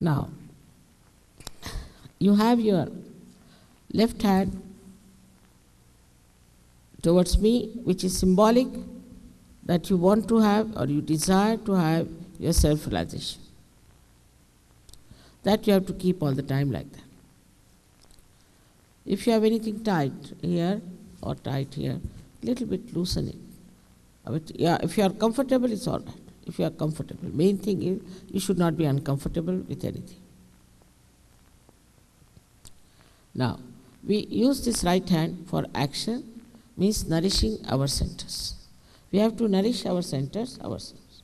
Now, you have your left hand towards me, which is symbolic that you want to have or you desire to have your self-realization. That you have to keep all the time like that. If you have anything tight here or tight here, little bit loosen it. Yeah, if you are comfortable, it's all right. If you are comfortable. Main thing is you should not be uncomfortable with anything. Now, we use this right hand for action, means nourishing our centers. We have to nourish our centers ourselves.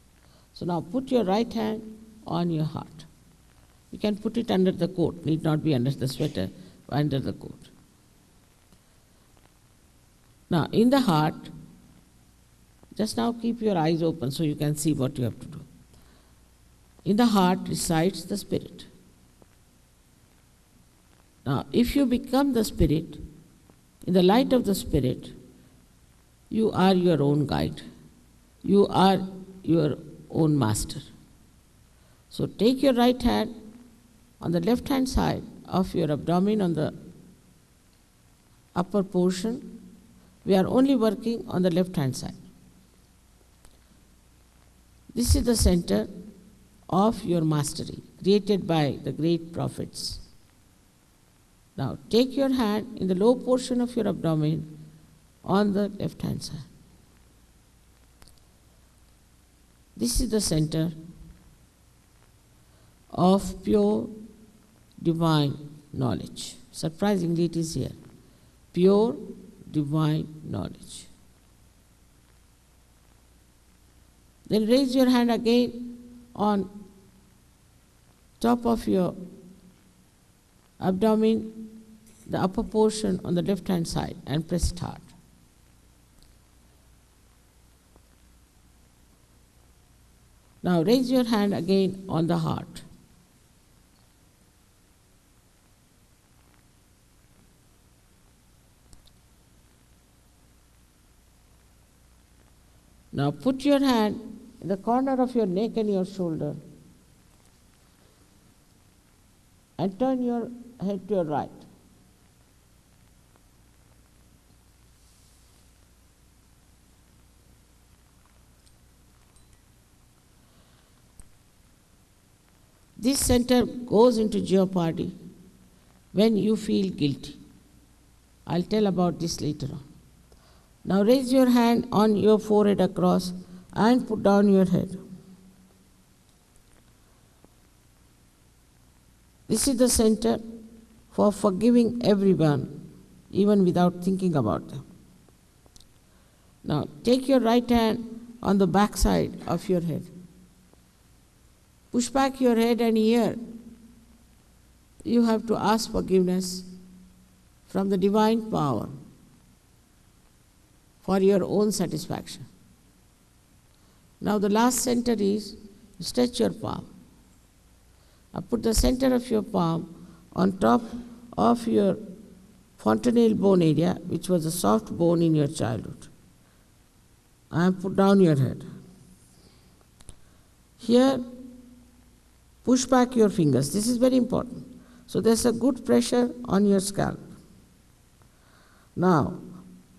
So now put your right hand on your heart. You can put it under the coat, need not be under the sweater, under the coat. Now, in the heart, just now keep your eyes open so you can see what you have to do. In the heart resides the spirit. Now, if you become the spirit, in the light of the spirit, you are your own guide. You are your own master. So take your right hand on the left hand side of your abdomen on the upper portion. We are only working on the left hand side. This is the center of your mastery, created by the great prophets. Now take your hand in the low portion of your abdomen on the left hand side. This is the center of pure divine knowledge. Surprisingly, it is here. Pure divine knowledge. Then raise your hand again on top of your abdomen, the upper portion on the left hand side, and press it hard. Now raise your hand again on the heart. Now put your hand in the corner of your neck and your shoulder and turn your head to your right. This center goes into jeopardy when you feel guilty. I'll tell about this later on. Now raise your hand on your forehead across and put down your head. This is the center for forgiving everyone, even without thinking about them. Now take your right hand on the back side of your head. Push back your head, and here you have to ask forgiveness from the divine power for your own satisfaction. Now the last center is stretch your palm. Now put the center of your palm on top of your fontanelle bone area, which was a soft bone in your childhood, and put down your head. Here, push back your fingers. This is very important. So there's a good pressure on your scalp. Now,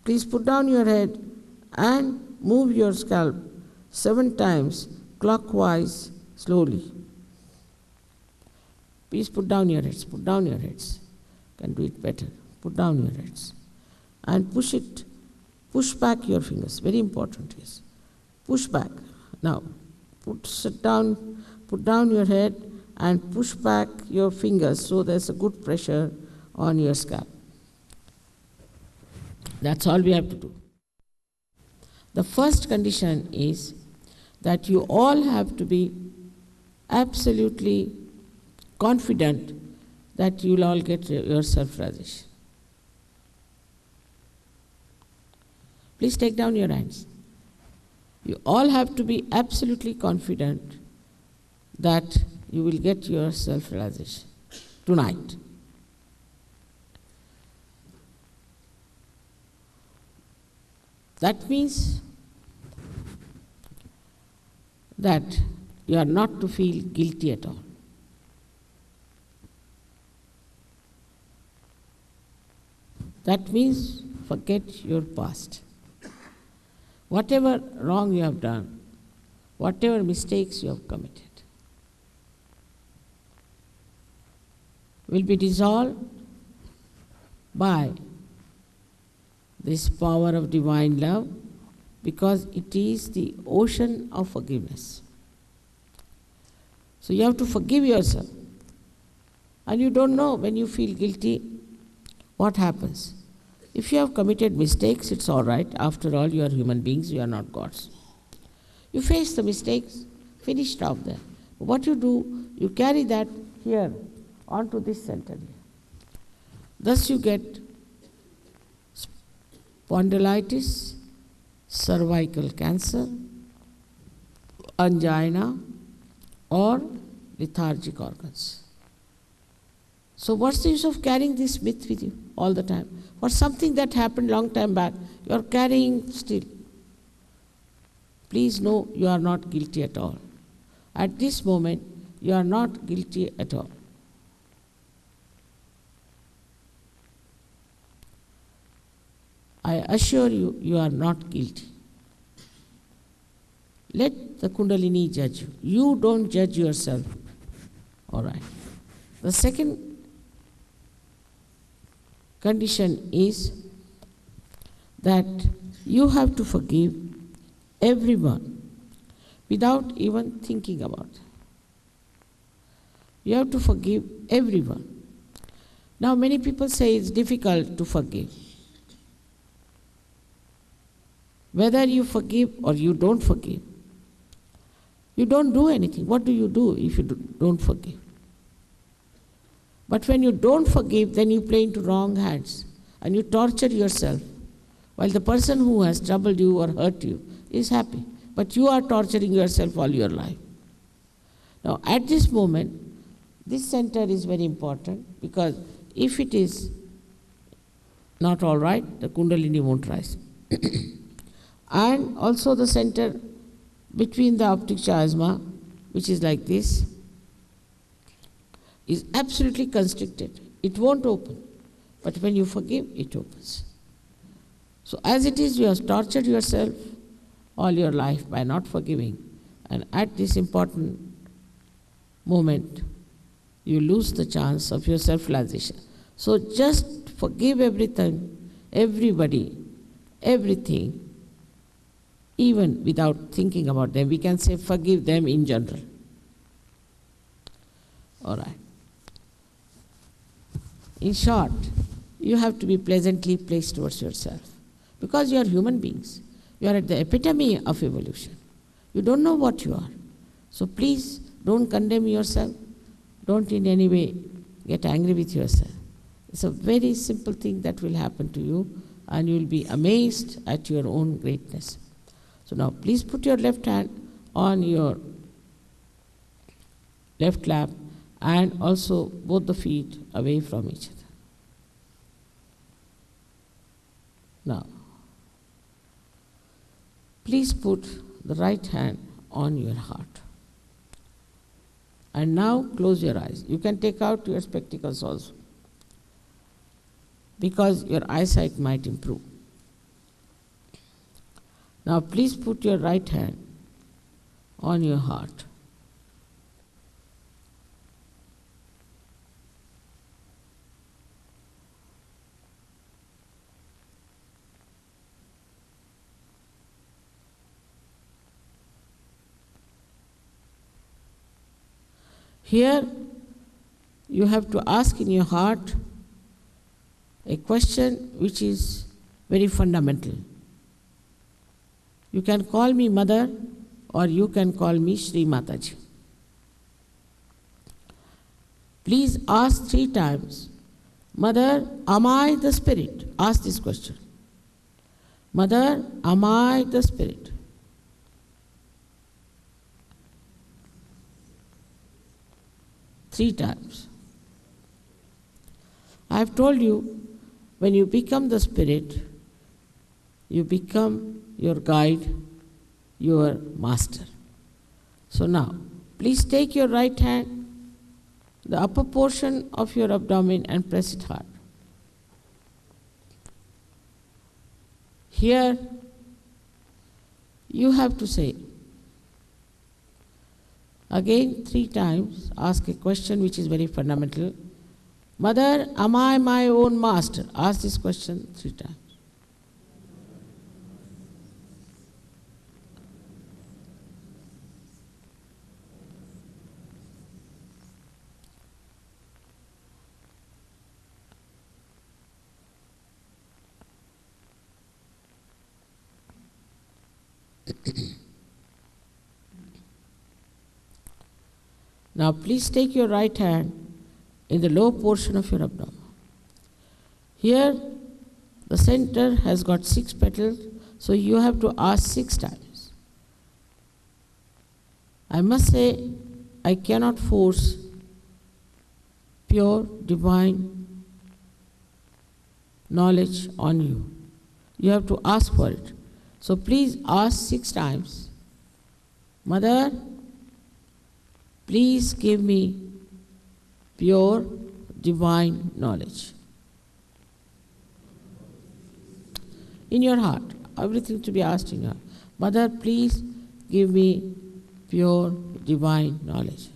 please put down your head and move your scalp 7 times clockwise slowly. Please put down your heads, put down your heads. Can do it better. Put down your heads. And push it, push back your fingers. Very important is push back. Now, put down your head and push back your fingers so there's a good pressure on your scalp. That's all we have to do. The first condition is that you all have to be absolutely confident that you'll all get your self-realization. Please take down your hands. You all have to be absolutely confident that you will get your self-realization tonight. That means that you are not to feel guilty at all. That means forget your past. Whatever wrong you have done, whatever mistakes you have committed, will be dissolved by this power of divine love, because it is the ocean of forgiveness. So you have to forgive yourself. And you don't know when you feel guilty what happens. If you have committed mistakes, it's all right. After all, you are human beings, you are not gods. You face the mistakes, finished off there. What you do, you carry that here onto this center here. Thus you get spondylitis, cervical cancer, angina, or lethargic organs. So what's the use of carrying this myth with you all the time? For something that happened long time back, you are carrying still. Please know you are not guilty at all. At this moment, you are not guilty at all. I assure you, you are not guilty. Let the Kundalini judge you. You don't judge yourself. All right. The second condition is that you have to forgive everyone without even thinking about it. You have to forgive everyone. Now many people say it's difficult to forgive. Whether you forgive or you don't forgive, you don't do anything. What do you do if you don't forgive? But when you don't forgive, then you play into wrong hands and you torture yourself, while the person who has troubled you or hurt you is happy. But you are torturing yourself all your life. Now at this moment, this center is very important, because if it is not all right, the Kundalini won't rise. And also the center between the optic chiasma, which is like this, is absolutely constricted. It won't open. But when you forgive, it opens. So as it is, you have tortured yourself all your life by not forgiving. And at this important moment, you lose the chance of your self-realization. So just forgive everything, everybody, everything, even without thinking about them. We can say forgive them in general. All right. In short, you have to be pleasantly placed towards yourself, because you are human beings. You are at the epitome of evolution. You don't know what you are. So please don't condemn yourself. Don't in any way get angry with yourself. It's a very simple thing that will happen to you, and you will be amazed at your own greatness. So now please put your left hand on your left lap, and also both the feet away from each other. Now, please put the right hand on your heart. And now close your eyes. You can take out your spectacles also, because your eyesight might improve. Now please put your right hand on your heart. Here you have to ask in your heart a question which is very fundamental. You can call me Mother, or you can call me Shri Mataji. Please ask 3 times, Mother, am I the Spirit? Ask this question. Mother, am I the Spirit? Three times. I have told you, when you become the Spirit, you become your guide, your master. So now, please take your right hand, the upper portion of your abdomen, and press it hard. Here, you have to say, again 3 times, ask a question which is very fundamental. Mother, am I my own master? Ask this question 3 times. Now please take your right hand in the lower portion of your abdomen. Here, the center has got 6 petals, so you have to ask 6 times. I must say, I cannot force pure divine knowledge on you. You have to ask for it. So please ask 6 times. Mother, please give me pure divine knowledge. In your heart, everything to be asked in your heart. Mother, please give me pure divine knowledge.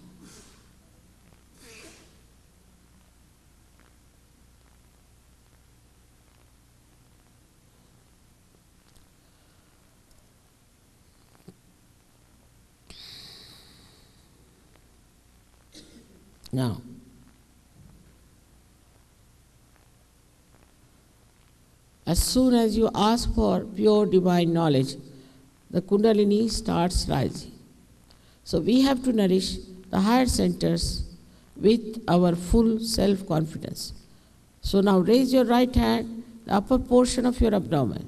Now, as soon as you ask for pure divine knowledge, the Kundalini starts rising. So we have to nourish the higher centers with our full self-confidence. So now raise your right hand, the upper portion of your abdomen.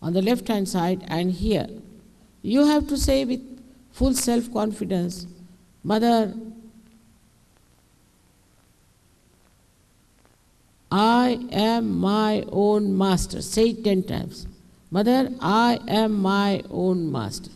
On the left hand side and here, you have to say with full self-confidence, Mother, I am my own master. Say it 10 times. Mother, I am my own master.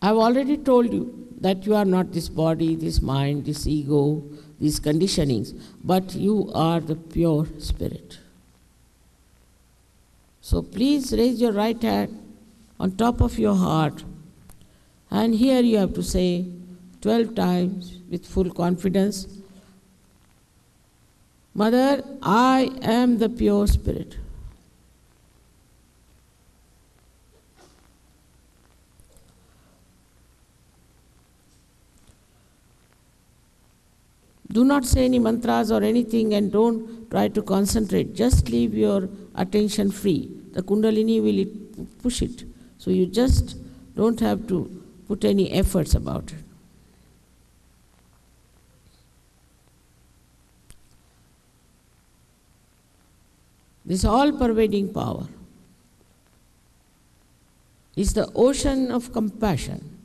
I've already told you that you are not this body, this mind, this ego, these conditionings, but you are the pure spirit. So please raise your right hand on top of your heart, and here you have to say 12 times with full confidence, Mother, I am the pure spirit. Do not say any mantras or anything and don't try to concentrate. Just leave your attention free. The Kundalini will push it. So you just don't have to put any efforts about it. This all-pervading power is the ocean of compassion,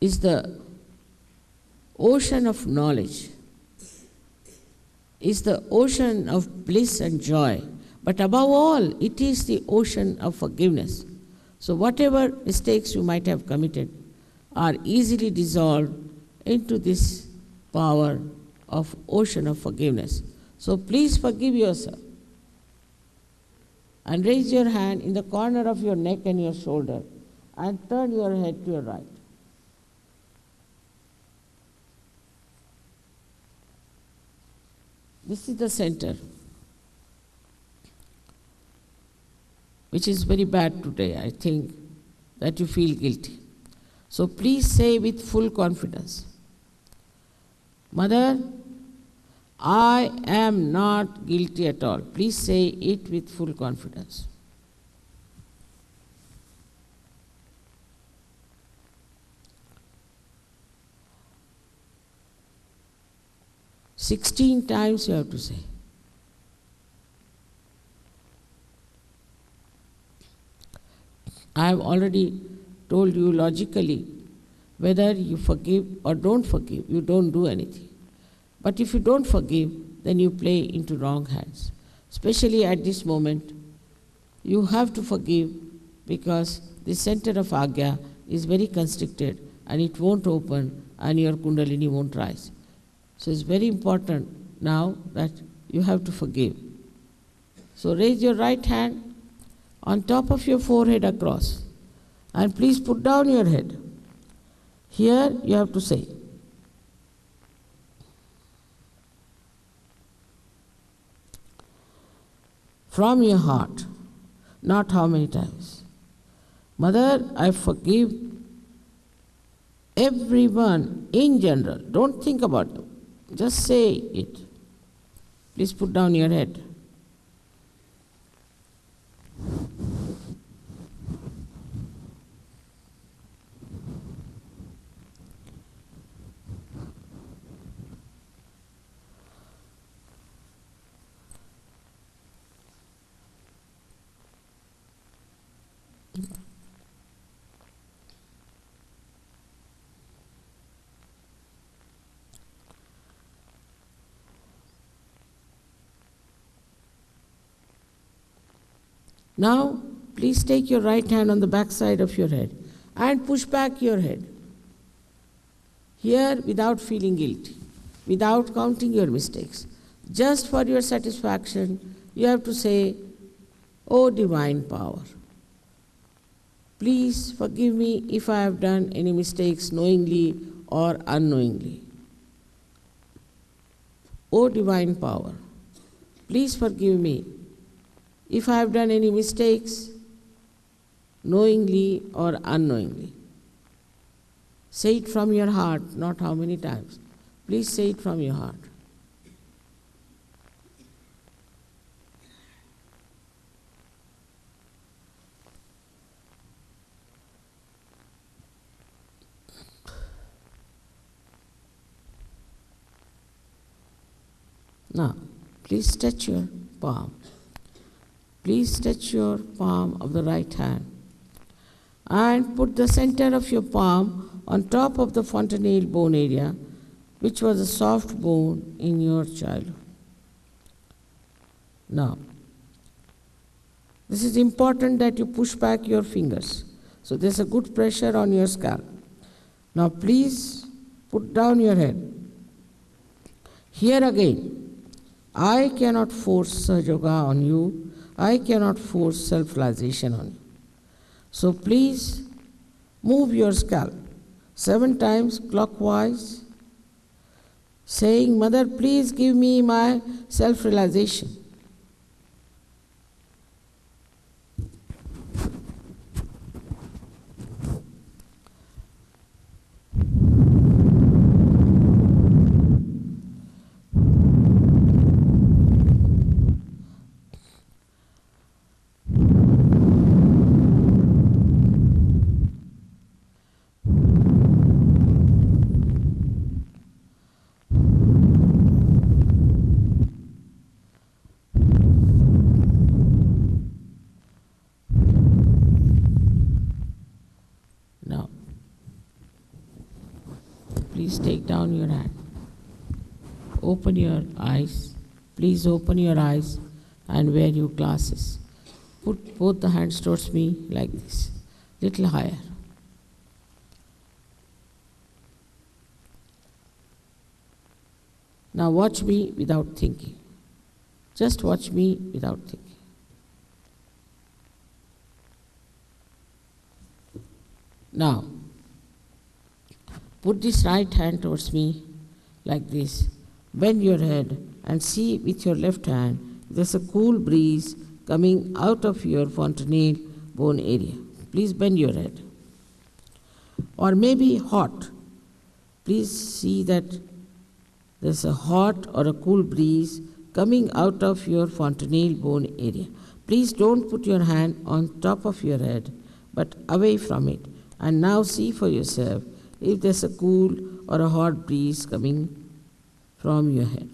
is the ocean of knowledge, is the ocean of bliss and joy, but above all, it is the ocean of forgiveness. So whatever mistakes you might have committed are easily dissolved into this power of ocean of forgiveness. So please forgive yourself and raise your hand in the corner of your neck and your shoulder and turn your head to your right. This is the center, which is very bad today. I think that you feel guilty. So please say with full confidence, Mother, I am not guilty at all. Please say it with full confidence. "16 times you have to say. I have already told you logically Whether you forgive or don't forgive, you don't do anything. But if you don't forgive, then you play into wrong hands. Especially at this moment, you have to forgive because the center of Agya is very constricted and it won't open and your Kundalini won't rise. So it's very important now that you have to forgive. So raise your right hand on top of your forehead across and please put down your head. Here you have to say, from your heart, not how many times. Mother, I forgive everyone in general. Don't think about them. Just say it. Please put down your head. Now, please take your right hand on the back side of your head and push back your head. Here, without feeling guilty, without counting your mistakes, just for your satisfaction, you have to say, "O divine power, please forgive me if I have done any mistakes knowingly or unknowingly. O divine power, please forgive me if I have done any mistakes knowingly or unknowingly." Say it from your heart, not how many times. Please say it from your heart. Now, please touch your palm. Please touch your palm of the right hand and put the center of your palm on top of the fontanelle bone area, which was a soft bone in your childhood. Now, this is important that you push back your fingers. So there's a good pressure on your scalp. Now please put down your head. Here again, I cannot force Sahaja Yoga on you. I cannot force self-realization on you. So please move your scalp 7 times clockwise, saying, "Mother, please give me my self-realization." Now, please take down your hand. Open your eyes. Please open your eyes and wear your glasses. Put both the hands towards me like this, little higher. Now watch me without thinking. Just watch me without thinking. Now, put this right hand towards me like this. Bend your head and see with your left hand there's a cool breeze coming out of your fontanelle bone area. Please bend your head. Or maybe hot. Please see that there's a hot or a cool breeze coming out of your fontanelle bone area. Please don't put your hand on top of your head, but away from it. And now see for yourself if there's a cool or a hot breeze coming from your head.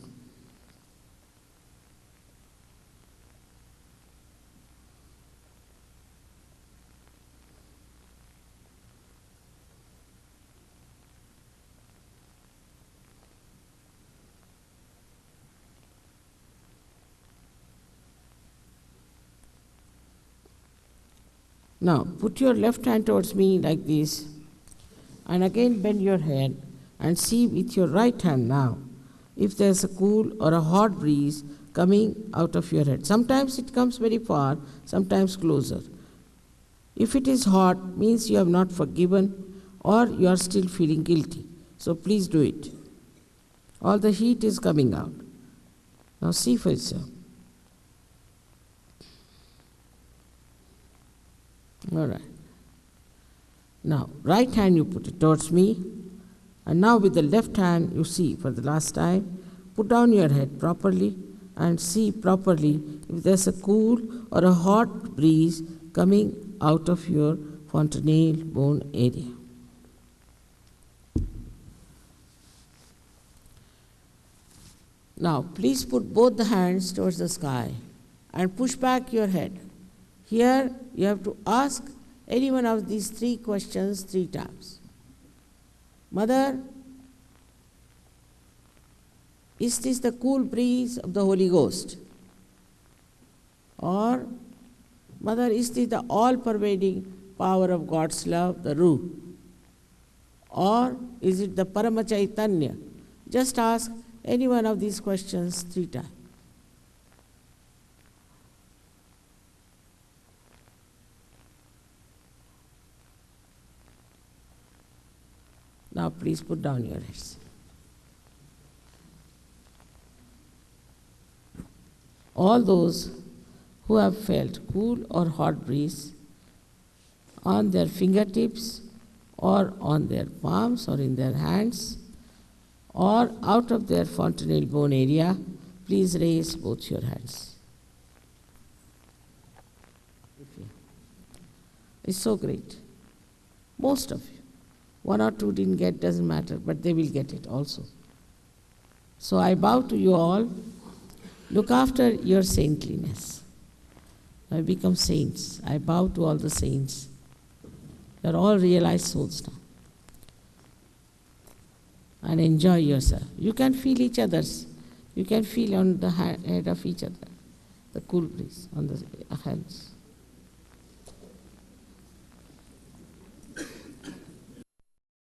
Now, put your left hand towards me like this, and again bend your head and see with your right hand now if there's a cool or a hot breeze coming out of your head. Sometimes it comes very far, sometimes closer. If it is hot, means you have not forgiven or you are still feeling guilty. So please do it. All the heat is coming out. Now see for yourself. All right. Now, right hand you put it towards me, and now with the left hand you see for the last time, put down your head properly and see properly if there's a cool or a hot breeze coming out of your fontanelle bone area. Now, please put both the hands towards the sky and push back your head. Here, you have to ask any one of these three questions 3 times. Mother, is this the cool breeze of the Holy Ghost? Or, Mother, is this the all-pervading power of God's love, the Ruh? Or is it the Parama Chaitanya? Just ask any one of these questions 3 times. Now please put down your heads. All those who have felt cool or hot breeze on their fingertips or on their palms or in their hands or out of their fontanelle bone area, please raise both your hands. It's so great. Most of you. 1 or 2 didn't get, doesn't matter, but they will get it also. So I bow to you all. Look after your saintliness. I become saints. I bow to all the saints. You are all realized souls now. And enjoy yourself. You can feel each other's. You can feel on the head of each other, the cool breeze on the hands.